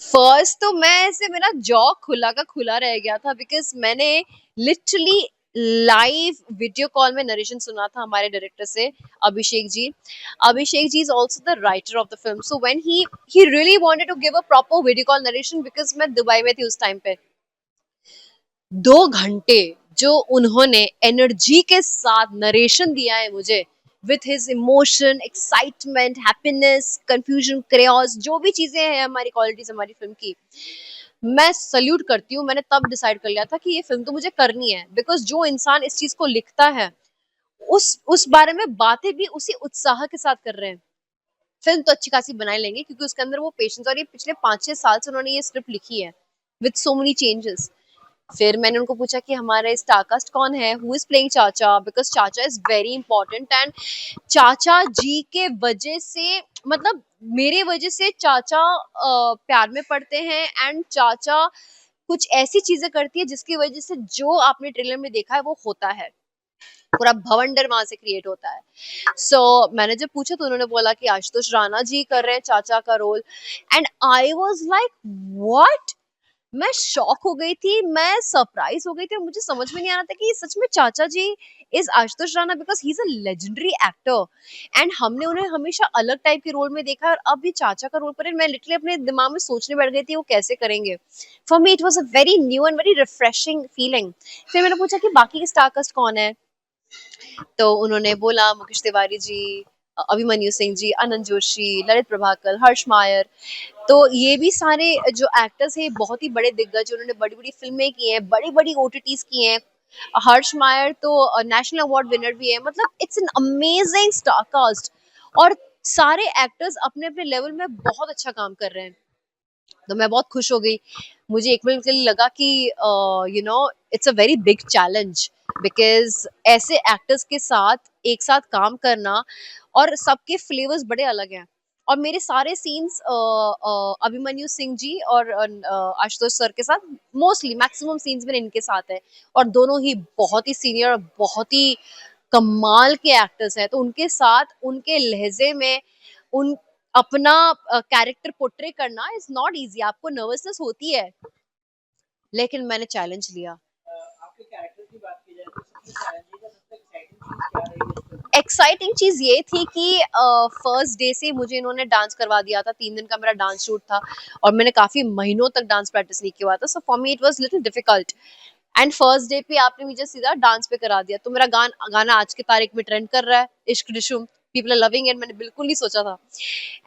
First तो मैं ऐसे मेरा जॉ खुला का खुला रह गया था बिकॉज मैंने लिटरली लाइव वीडियो कॉल में नरेशन सुना था हमारे डायरेक्टर से, Abhishek ji. Abhishek ji is also the writer of the film, so when he really wanted to give a proper video call narration because मैं दुबई में थी उस टाइम पे। 2 घंटे जो उन्होंने एनर्जी के साथ नरेशन दिया है मुझे, with his emotion, excitement, happiness, confusion, क्रेओस, जो भी चीजें हैं हमारी क्वालिटीज हमारी फिल्म की, मैं सल्यूट करती हूँ। मैंने तब डिसाइड कर लिया था कि ये फिल्म तो मुझे करनी है बिकॉज जो इंसान इस चीज को लिखता है उस बारे में बातें भी उसी उत्साह के साथ कर रहे हैं। फिल्म तो अच्छी खासी बनाई लेंगे क्योंकि उसके अंदर वो पेशेंस, और ये पिछले 5-6 साल से उन्होंने ये स्क्रिप्ट लिखी है विथ सो मेनी चेंजेस। फिर मैंने उनको पूछा कि हमारे स्टारकास्ट कौन है, हु इज प्लेइंग चाचा, बिकॉज चाचा इज वेरी इंपॉर्टेंट। एंड चाचा जी के वजह से, मतलब मेरे वजह से चाचा प्यार में पड़ते हैं। एंड चाचा कुछ ऐसी चीजें करती है जिसकी वजह से जो आपने ट्रेलर में देखा है वो होता है, पूरा भवंडर वहां से क्रिएट होता है। मैंने जब पूछा तो उन्होंने बोला कि आशुतोष राणा जी कर रहे हैं चाचा का role. And I was like what. मैं शॉक हो गई थी, मैं सरप्राइज हो गई थी, और मुझे समझ में नहीं आ रहा था कि सच में चाचा जी is Ashutosh Rana because he is a legendary actor. And हमने उन्हें हमेशा अलग टाइप के रोल में देखा और अब ये चाचा का रोल पर मैं लिटरली अपने दिमाग में सोचने बैठ गई थी वो कैसे करेंगे। For me it was a very new and very refreshing feeling. फिर मैंने पूछा कि बाकी के स्टारकास्ट कौन है, तो उन्होंने बोला मुकेश तिवारी जी, अभिमन्यु सिंह जी, आनंद जोशी, ललित प्रभाकर, हर्ष मायर। तो ये भी सारे जो एक्टर्स हैं बहुत ही बड़े दिग्गज, उन्होंने बड़ी बड़ी फिल्में की हैं, बड़ी बड़ी ओटीटीज की हैं। हर्ष मायर तो नेशनल अवार्ड विनर भी है। मतलब it's an amazing star cast, और सारे एक्टर्स अपने अपने लेवल में बहुत अच्छा काम कर रहे हैं। तो मैं बहुत खुश हो गई। मुझे एक मिनट के लिए लगा कि it's a very big challenge because ऐसे एक्टर्स के साथ एक साथ काम करना, और सबके फ्लेवर्स बड़े अलग हैं। और मेरे सारे सीन्स अभिमन्यु सिंह जी और आशुतोष सर के साथ, मोस्टली मैक्सिमम सीन्स मेरे इनके साथ है। और दोनों ही बहुत ही सीनियर और बहुत ही कमाल के एक्टर्स हैं, तो उनके साथ उनके लहजे में उन अपना कैरेक्टर पोर्ट्रे करना इज नॉट इजी। आपको नर्वसनेस होती है, लेकिन मैंने चैलेंज लिया। एक्साइटिंग चीज ये थी कि फर्स्ट डे से मुझे इन्होंने डांस करवा दिया था। 3 दिन का मेरा डांस शूट था और मैंने काफी महीनों तक डांस प्रैक्टिस नहीं किया था, so for me it was little difficult. And first day पे आपने मुझे सीधा डांस पे करा दिया, तो मेरा गाना आज की तारीख में ट्रेंड कर रहा है, इश्क डिशुम। पीपल आर लविंग इट, मैंने बिल्कुल नहीं सोचा था।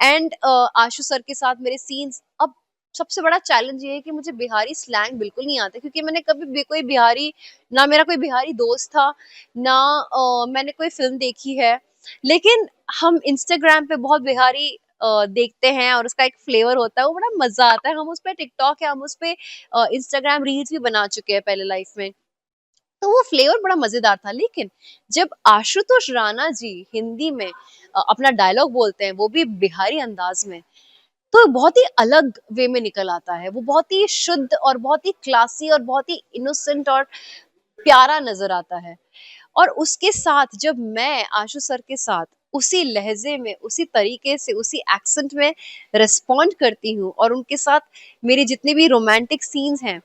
एंड आशु सर के साथ मेरे सीन्स, अब सबसे बड़ा चैलेंज ये है कि मुझे बिहारी स्लैंग बिल्कुल नहीं आता, क्योंकि मैंने कभी भी कोई बिहारी, ना मेरा कोई बिहारी दोस्त था, ना मैंने कोई फिल्म देखी है। लेकिन हम इंस्टाग्राम पे बहुत बिहारी देखते हैं और उसका एक फ्लेवर होता है, वो बड़ा मजा आता है। हम उस पे टिकटॉक है, हम उस पे इंस्टाग्राम रील्स भी बना चुके हैं पहले लाइफ में, तो वो फ्लेवर बड़ा मजेदार था। लेकिन जब आशुतोष राणा जी हिंदी में अपना डायलॉग बोलते हैं, वो भी बिहारी अंदाज में, तो बहुत ही अलग वे में निकल आता है। वो बहुत ही शुद्ध और बहुत ही क्लासी और बहुत ही इनोसेंट और प्यारा नजर आता है। और उसके साथ जब मैं आशु सर के साथ उसी लहजे में, उसी तरीके से, उसी एक्सेंट में रिस्पॉन्ड करती हूँ, और उनके साथ मेरे जितने भी रोमांटिक सीन्स हैं,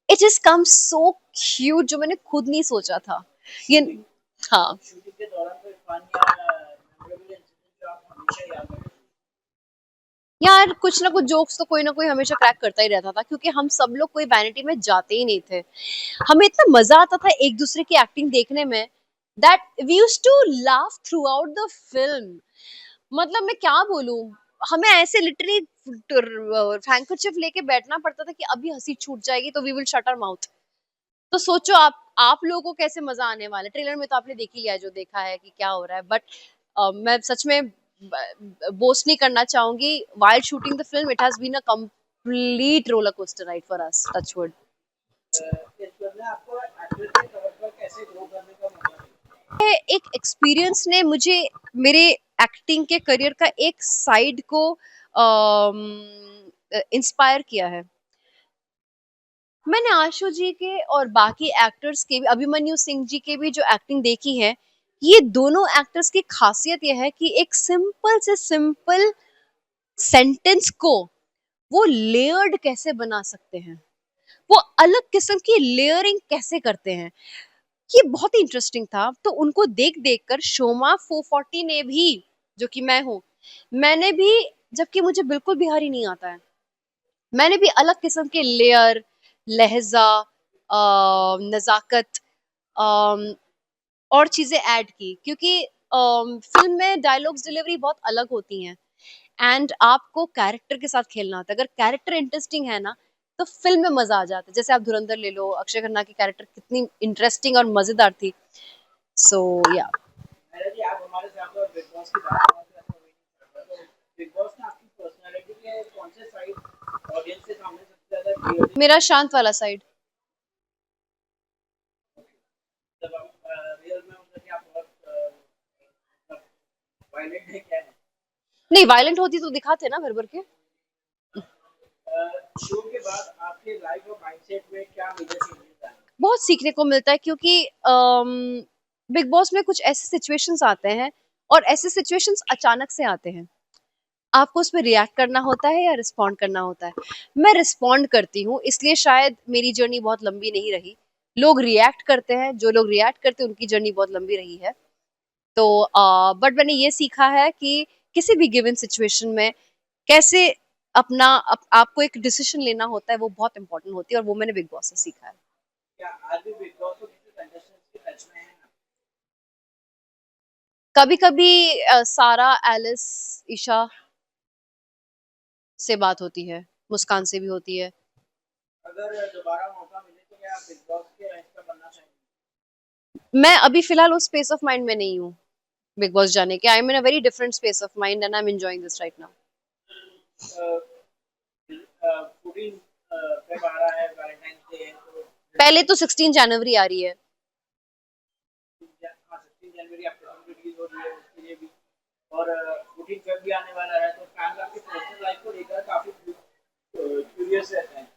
it just come so cute, जो मैंने खुद नहीं सोचा था ये। हाँ, यार कुछ ना कुछ जोक्स तो कोई ना कोई हमेशा क्रैक करता ही रहता था, क्योंकि हम सब लोग कोई वैनिटी में जाते ही नहीं थे। हमें इतना मजा आता था एक दूसरे की एक्टिंग देखने में, that we used to laugh throughout the film. मतलब मैं क्या बोलूं, हमें ऐसे लिटरली हैंकरचिप लेके बैठना पड़ता था कि अभी हंसी छूट जाएगी तो we will shut our mouth. तो सोचो आप लोगों को कैसे मजा आने वाला है। ट्रेलर में तो आपने देख ही लिया जो देखा है कि क्या हो रहा है, बट मैं सच में बोस्ट नहीं करना चाहूंगी। While shooting the film, it has been a complete roller coaster ride for us, touch wood. एक एक्सपीरियंस ने मुझे मेरे एक्टिंग के करियर का एक साइड को इंस्पायर किया है। मैंने आशु जी के और बाकी एक्टर्स के भी, अभिमन्यु सिंह जी के भी जो एक्टिंग देखी है, ये दोनों एक्टर्स की खासियत यह है कि एक सिंपल से सिंपल सेंटेंस को वो लेयर्ड कैसे बना सकते हैं, वो अलग किस्म की लेयरिंग कैसे करते हैं, ये बहुत ही इंटरेस्टिंग था। तो उनको देख देख कर शोमा 440 ने भी, जो कि मैं हूँ, मैंने भी, जबकि मुझे बिल्कुल बिहारी नहीं आता है, मैंने भी अलग किस्म के लेयर, लहजा, नजाकत, अम, और चीजें ऐड की, क्योंकि फिल्म में डायलॉग्स डिलीवरी बहुत अलग होती हैं एंड आपको कैरेक्टर के साथ खेलना होता है। अगर कैरेक्टर इंटरेस्टिंग है ना, तो फिल्म में मजा आ जाता है। जैसे आप धुरंधर ले लो, अक्षय खन्ना की कैरेक्टर कितनी इंटरेस्टिंग और मजेदार थी। सो या जी आप हमारे साथ और बिग बॉस की बात करें तो बिग बॉस ने आपकी पर्सनालिटी के कौन से साइड ऑडियंस के सामने सबसे ज्यादा क्लियर मेरा शांत वाला साइड। जब आप रियल में मतलब कि आप बहुत वायलेंट है क्या है नहीं, वायलेंट होती तो दिखाते ना भर भर के। शो के बाद आपके लाइफ और माइंडसेट में क्या मेजर चेंजेस आए बहुत सीखने को मिलता है, क्योंकि बिग बॉस में कुछ ऐसे सिचुएशंस आते हैं, और ऐसे सिचुएशंस अचानक से आते हैं, आपको उसमें रिएक्ट करना होता है या रिस्पॉन्ड करना होता है। मैं रिस्पॉन्ड करती हूँ, इसलिए शायद मेरी जर्नी बहुत लंबी नहीं रही। लोग रिएक्ट करते हैं, जो लोग रिएक्ट करते हैं उनकी जर्नी बहुत लंबी रही है। तो बट मैंने ये सीखा है कि किसी भी गिवन सिचुएशन में कैसे आपको एक डिसीजन लेना होता है, वो बहुत इंपॉर्टेंट होती है, और वो मैंने बिग बॉस से सीखा है। क्या आज भी बिग बॉस और किसी कंटेस्टेंट्स के टच में है ना कभी कभी सारा, एलिस, ईशा से बात होती है, मुस्कान से भी होती है। अगर दोबारा मौका मिले तो क्या आप बिग बॉस के हिस्सा बनना चाहेंगे मैं अभी फिलहाल उस स्पेस ऑफ माइंड में नहीं हूँ बिग बॉस जाने के। I am in a very different space of mind and I am enjoying this right now. Fooding कब आ रहा है वैलेंटाइन डे है तो पहले तो 16 जनवरी आ रही है। 16 जनवरी आपके फिल्म रिलीज हो रही है उसके लिए भी और 14 फेब भी आने वाला है तो फैंस आपकी पर्सनल लाइफ को लेकर काफी क्यूरियस रहते हैं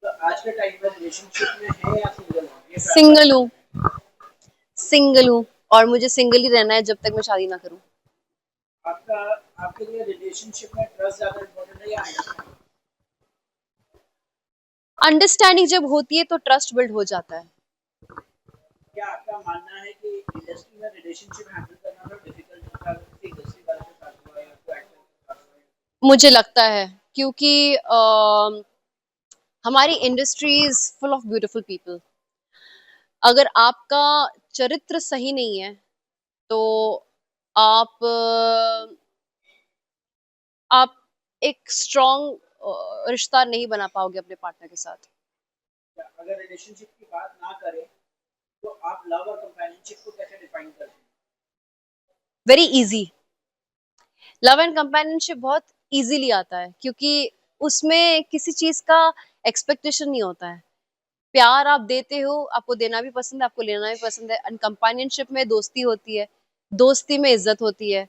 तो आज के टाइम में रिलेशनशिप में है या सिंगल है ये फैंस सिंगल आपसे हूँ, जानते हैं सिंगल हूँ, और मुझे सिंगल ही रहना है जब तक मैं शादी ना करूँ। आपका आपके लिए रिलेशनशिप में ट्रस्ट ज्यादा इम्पोर्टेंट है या अंडरस्टैंडिंग अंडरस्टैंडिंग जब होती है तो ट्रस्ट बिल्ड हो जाता है। क्या आपका मानना है कि इंडस्ट्री में रिलेशनशिप हैंडल करना तो डिफिकल्ट होता है अगर किसी इंडस्ट्री वाले के साथ हुआ या कोई एक्टर के साथ हुआ मुझे लगता है, क्योंकि हमारी industry is full of beautiful people. अगर आपका चरित्र सही नहीं है, तो आप आप एक स्ट्रॉन्ग रिश्ता नहीं बना पाओगे अपने पार्टनर के साथ। या अगर रिलेशनशिप की बात ना करें तो आप लव और कंपेनियनशिप को कैसे डिफाइन करते हैं very easy. Love and companionship बहुत इजीली आता है, क्योंकि उसमें किसी चीज का एक्सपेक्टेशन नहीं होता है। प्यार आप देते हो, आपको देना भी पसंद है, आपको लेना भी पसंद है। एंड कंपेनियनशिप में दोस्ती होती है, दोस्ती में इज्जत होती है।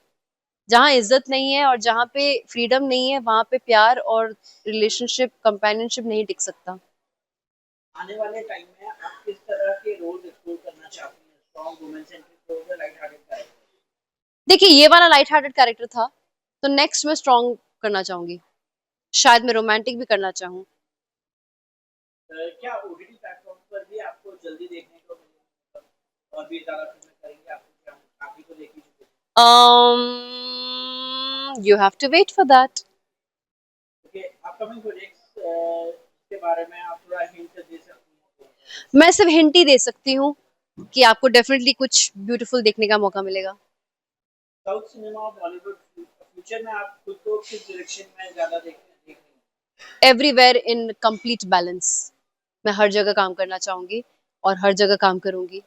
जहाँ इज्जत नहीं है और जहाँ पे फ्रीडम नहीं है, वहां पे प्यार और रिलेशनशिप, कंपेनियनशिप नहीं टिक सकता। आने वाले टाइम में आप किस तरह के रोल एक्सप्लोर करना चाहते हैं स्ट्रॉन्ग वुमेन सेंट्रिक रोल या लाइट हार्टेड कैरेक्टर देखिए, ये वाला लाइट हार्टेड कैरेक्टर था, तो नेक्स्ट मैं स्ट्रॉन्ग करना चाहूंगी। शायद मैं रोमांटिक भी करना चाहूँ। क्या ओटीटी प्लेटफॉर्म पर भी आपको जल्दी देखने को मिलेगा मतलब और भी ज्यादा फिल्में करेंगे आपको क्या आप ही को देखी चुके You have to wait for that. Okay upcoming projects के बारे में आप थोड़ा हिंट दे सकती हैं मैं सिर्फ हिंट ही दे सकती हूँ कि आपको डेफिनेटली कुछ ब्यूटीफुल देखने का मौका मिलेगा। साउथ सिनेमा और बॉलीवुड फ्यूचर में आप खुद को किस डायरेक्शन में ज्यादा देख रहे हैं एवरीवेयर इन कंप्लीट बैलेंस। मैं हर जगह काम करना चाहूंगी और हर जगह काम करूंगी।